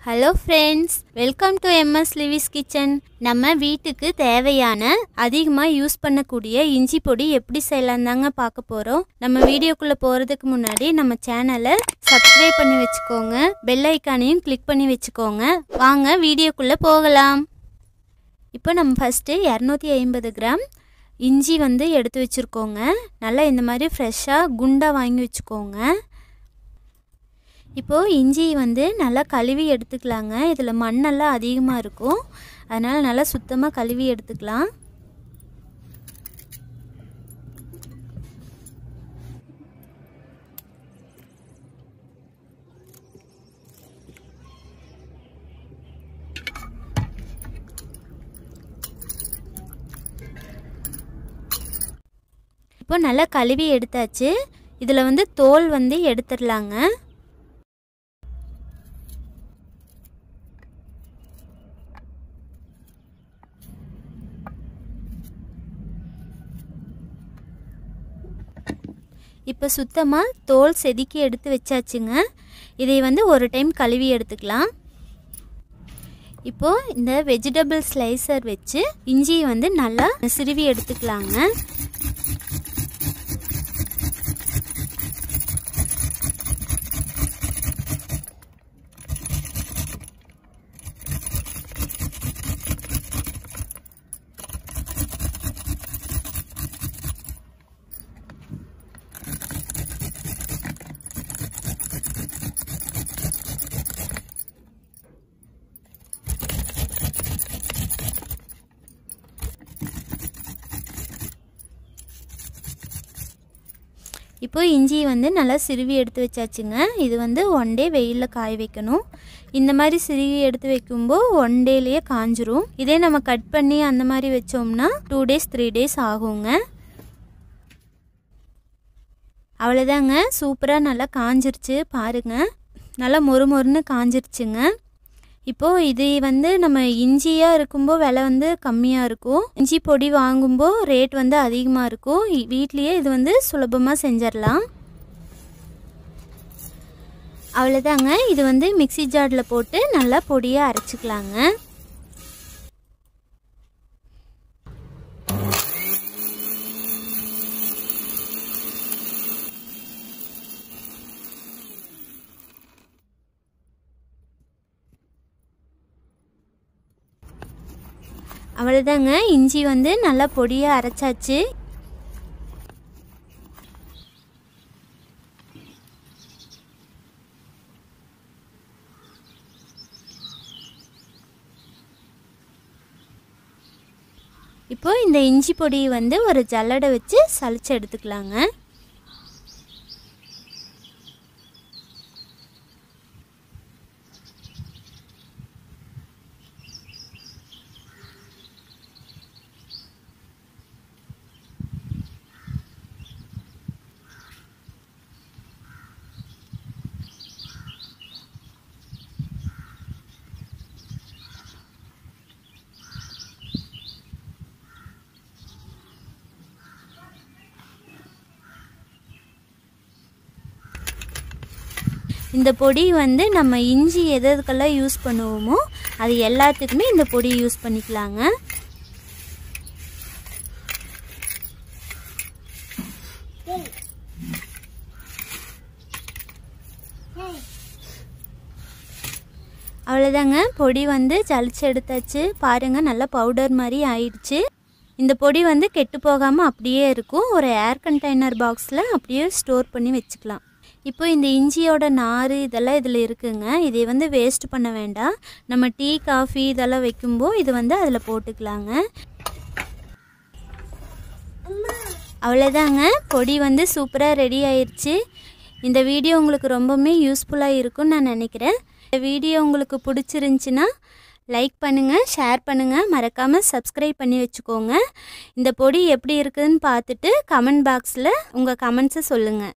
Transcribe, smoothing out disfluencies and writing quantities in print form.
Hello friends, welcome to Levi's kitchen. நம்ம வீட்டுக்கு தேவையான அதிகமாக யூஸ் பண்ணக்கூடிய இஞ்சி பொடி எப்படி செய்யலாம் தாங்க பார்க்க போகிறோம். நம்ம வீடியோக்குள்ளே போகிறதுக்கு முன்னாடி நம்ம சேனலை சப்ஸ்கிரைப் பண்ணி வச்சுக்கோங்க, பெல் ஐக்கானையும் கிளிக் பண்ணி வச்சுக்கோங்க. வாங்க வீடியோக்குள்ளே போகலாம். இப்போ நம்ம ஃபஸ்ட்டு 250 கிராம் இஞ்சி எடுத்து வச்சுருக்கோங்க. நல்லா இந்த மாதிரி ஃப்ரெஷ்ஷாக குண்டாக வாங்கி வச்சுக்கோங்க. இப்போது இஞ்சி நல்லா கழுவி எடுத்துக்கலாங்க. இதில் மண்ணெல்லாம் அதிகமாக இருக்கும், அதனால் நல்லா சுத்தமாக கழுவி எடுத்துக்கலாம். இப்போ நல்லா கழுவி எடுத்தாச்சு. இதில் தோல் எடுத்துடலாங்க. இப்போ சுத்தமாக தோல் செதுக்கி எடுத்து வச்சாச்சுங்க. இதை ஒரு டைம் கழுவி எடுத்துக்கலாம். இப்போது இந்த வெஜிடபிள் ஸ்லைசர் வச்சு இஞ்சியை நல்லா சிறுவி எடுத்துக்கலாங்க. இப்போ இஞ்சி நல்லா சிறுவி எடுத்து வச்சாச்சுங்க. இது 1 டே வெயிலில் காய வைக்கணும். இந்த மாதிரி சிறுவி எடுத்து வைக்கும்போது 1 டேலேயே காஞ்சிரும். இதே நம்ம கட் பண்ணி அந்த மாதிரி வச்சோம்னா 2 டேஸ் 3 டேஸ் ஆகுங்க. அவ்வளோதாங்க, சூப்பராக நல்லா காஞ்சிருச்சு பாருங்கள். நல்லா மொறுமொறுன்னு காஞ்சிருச்சுங்க. இப்போது இது நம்ம இஞ்சியாக இருக்கும்போது விலை கம்மியாக இருக்கும். இஞ்சி பொடி வாங்கும்போது ரேட் அதிகமாக இருக்கும். வீட்லேயே இது சுலபமாக செஞ்சிடலாம். அவ்வளோதாங்க, இது மிக்ஸி ஜாரில் போட்டு நல்லா பொடியாக அரைச்சிக்கலாங்க. அவ்வளோதாங்க, இஞ்சி நல்லா பொடியாக அரைச்சாச்சு. இப்போ இந்த இஞ்சி பொடியை ஒரு ஜல்லடை வச்சு சலிச்சு எடுத்துக்கலாங்க. இந்த பொடி நம்ம இஞ்சி எதுக்கெல்லாம் யூஸ் பண்ணுவோமோ அது எல்லாத்துக்குமே இந்த பொடி யூஸ் பண்ணிக்கலாங்க. அவ்வளோதாங்க, பொடி ஜலிச்சு எடுத்தாச்சு பாருங்கள். நல்லா பவுடர் மாதிரி ஆயிடுச்சு. இந்த பொடி கெட்டு போகாமல் அப்படியே இருக்கும். ஒரு ஏர் கண்டெய்னர் பாக்ஸில் அப்படியே ஸ்டோர் பண்ணி வச்சுக்கலாம். இப்போ இந்த இஞ்சியோட நார் இதெல்லாம் இதில் இருக்குங்க. இதை வேஸ்ட் பண்ண வேண்டாம். நம்ம டீ காஃபி இதெல்லாம் வைக்கும்போது இது அதில் போட்டுக்கலாங்க. அவ்வளோதாங்க, பொடி சூப்பராக ரெடி ஆயிடுச்சு. இந்த வீடியோ உங்களுக்கு ரொம்பவுமே யூஸ்ஃபுல்லாக இருக்கும்னு நான் நினைக்கிறேன். இந்த வீடியோ உங்களுக்கு பிடிச்சிருந்துச்சின்னா லைக் பண்ணுங்கள், ஷேர் பண்ணுங்கள், மறக்காமல் சப்ஸ்கிரைப் பண்ணி வச்சுக்கோங்க. இந்த பொடி எப்படி இருக்குதுன்னு பார்த்துட்டு கமெண்ட் பாக்ஸில் உங்கள் கமெண்ட்ஸை சொல்லுங்கள்.